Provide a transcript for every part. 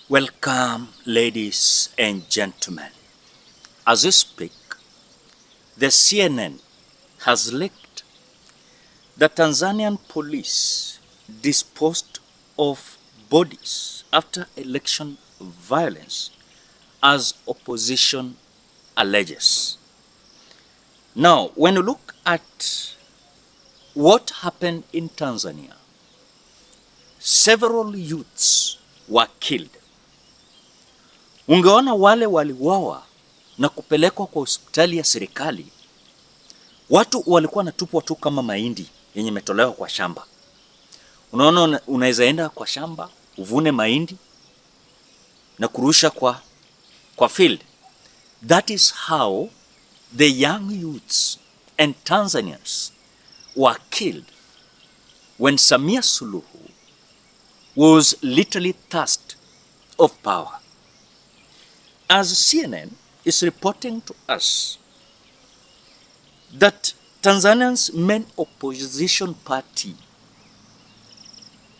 Welcome, ladies and gentlemen. As we speak, the CNN has leaked the Tanzanian police disposed of bodies after election violence, as opposition alleges. Now, when you look at what happened in Tanzania, several youths were killed. Ungeona wale waliuawa na kupelekwa kwa hospitali ya serikali, watu walikuwa natupwa tu kama mahindi yenye metolewa kwa shamba. Unaona, unaweza enda kwa shamba uvune mahindi na kurusha kwa field. That is how the young youths and Tanzanians were killed when Samia Suluhu was literally thirst of power. As CNN is reporting to us that Tanzania's main opposition party,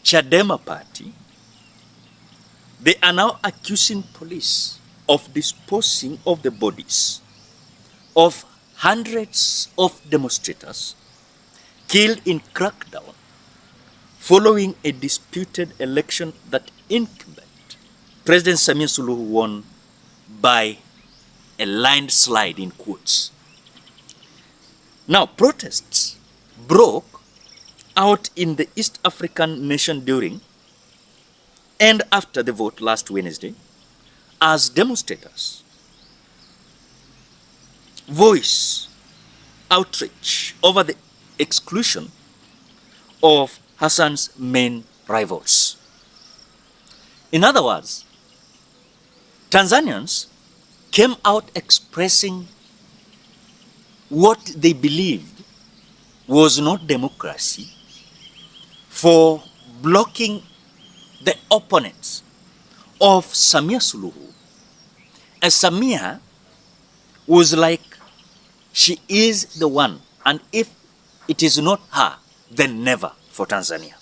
Chadema party, they are now accusing police of disposing of the bodies of hundreds of demonstrators killed in crackdown following a disputed election that incumbent President Samia Suluhu won by a landslide in quotes. Now, protests broke out in the East African nation during and after the vote last Wednesday as demonstrators voice outrage over the exclusion of Hassan's main rivals. In other words, Tanzanians came out expressing what they believed was not democracy for blocking the opponents of Samia Suluhu. And Samia was like, she is the one, and if it is not her, then never for Tanzania.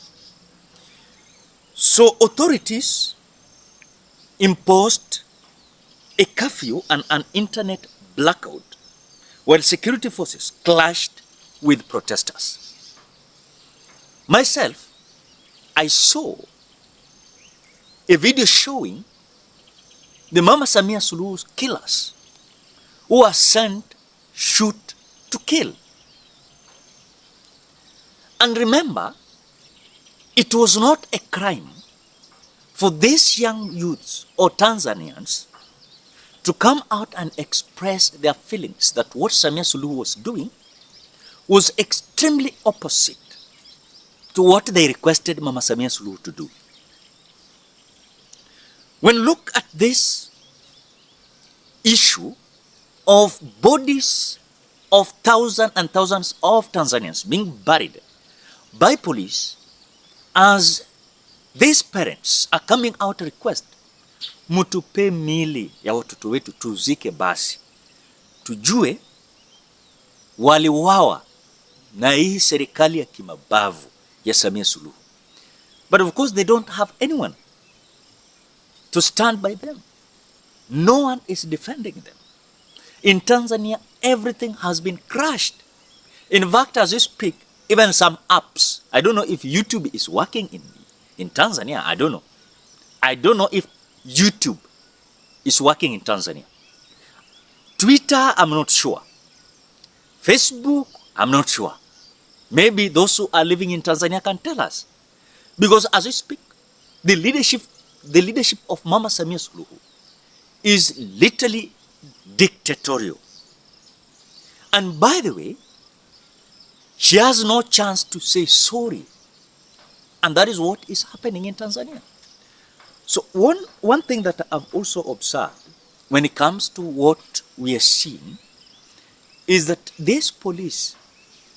So authorities imposed a curfew and an internet blackout while security forces clashed with protesters. Myself, I saw a video showing the Mama Samia Suluhu's killers who are sent shoot to kill. And remember, it was not a crime for these young youths or Tanzanians to come out and express their feelings that what Samia Suluhu was doing was extremely opposite to what they requested Mama Samia Suluhu to do. When look at this issue of bodies of thousands and thousands of Tanzanians being buried by police, as these parents are coming out to request, mutupe mili ya watoto wetu tuzike basi, tujue waliuawa na hii serikali ya kimabavu ya Samia Suluhu. But of course they don't have anyone to stand by them. No one is defending them. In Tanzania, everything has been crushed. In fact, as we speak, even some apps, I don't know if YouTube is working in Tanzania, I don't know. I don't know if YouTube is working in Tanzania. Twitter, I'm not sure. Facebook, I'm not sure. Maybe those who are living in Tanzania can tell us. Because as we speak, the leadership of Mama Samia Suluhu is literally dictatorial. And by the way, she has no chance to say sorry. And that is what is happening in Tanzania. So one thing that I've also observed when it comes to what we are seeing is that these police,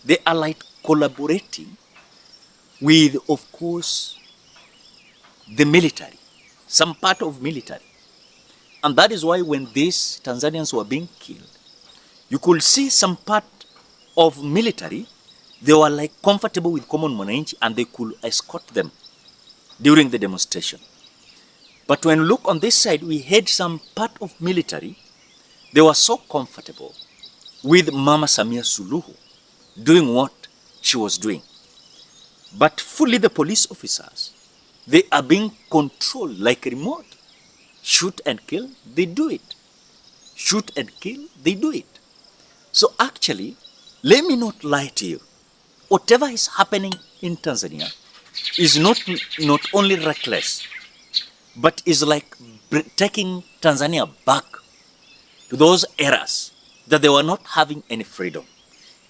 they are like collaborating with, of course, the military, some part of military. And that is why when these Tanzanians were being killed, you could see some part of military, they were like comfortable with common mwananchi and they could escort them during the demonstration. But when you look on this side, we had some part of military. They were so comfortable with Mama Samia Suluhu doing what she was doing. But fully the police officers, they are being controlled like a remote. Shoot and kill, they do it. Shoot and kill, they do it. So actually, let me not lie to you. Whatever is happening in Tanzania is not only reckless, but is like taking Tanzania back to those eras that they were not having any freedom.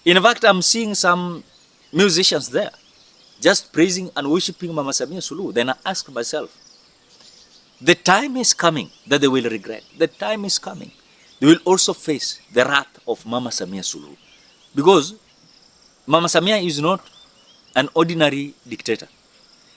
In fact, I'm seeing some musicians there just praising and worshiping Mama Samia Suluhu. Then I ask myself, the time is coming that they will regret. The time is coming. They will also face the wrath of Mama Samia Suluhu. Because Mama Samia is not an ordinary dictator.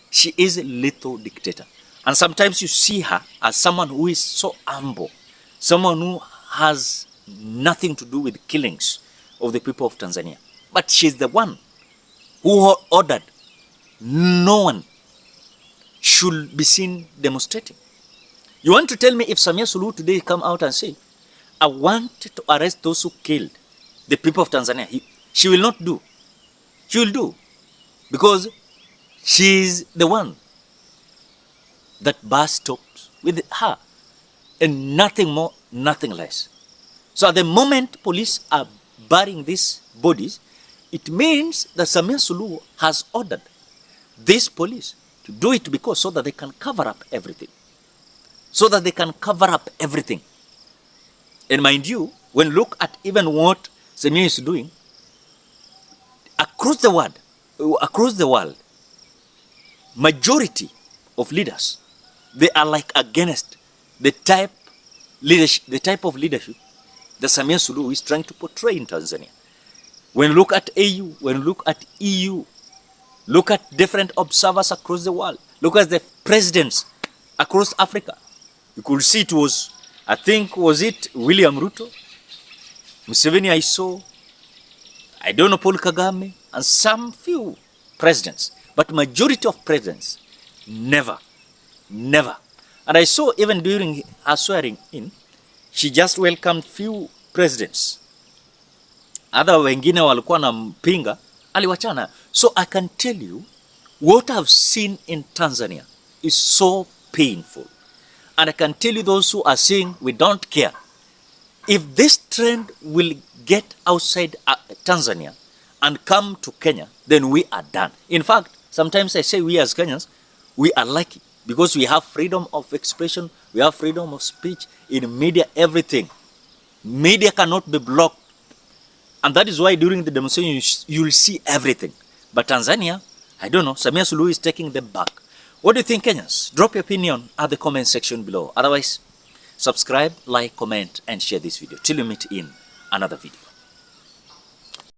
She is a lethal dictator. And sometimes you see her as someone who is so humble, someone who has nothing to do with killings of the people of Tanzania. But she's the one who ordered no one should be seen demonstrating. You want to tell me if Samia Suluhu today come out and say, I want to arrest those who killed the people of Tanzania, she will not do. She will do. Because she is the one that bar stops with her. And nothing more, nothing less. So at the moment police are burying these bodies, it means that Samia Suluhu has ordered this police to do it because so that they can cover up everything. So that they can cover up everything. And mind you, when you look at even what Samia is doing, across the world, majority of leaders, they are like against the type of leadership that Samia Suluhu is trying to portray in Tanzania. When you look at AU, when you look at EU, look at different observers across the world, look at the presidents across Africa, you could see it was, I think, was it William Ruto, Museveni I saw, I don't know, Paul Kagame, and some few presidents. But majority of presidents, never. And I saw even during her swearing in, she just welcomed few presidents. Other wengine walikuwa na mpinga, aliwachana. So I can tell you, what I've seen in Tanzania is so painful. And I can tell you those who are saying we don't care. If this trend will get outside Tanzania and come to Kenya, then we are done. In fact, sometimes I say we as Kenyans, we are lucky because we have freedom of expression, we have freedom of speech, in media, everything. Media cannot be blocked. And that is why during the demonstration, you will see everything. But Tanzania, I don't know, Samia Suluhu is taking them back. What do you think, Kenyans? Drop your opinion at the comment section below. Otherwise, subscribe, like, comment, and share this video. Till we meet in another video.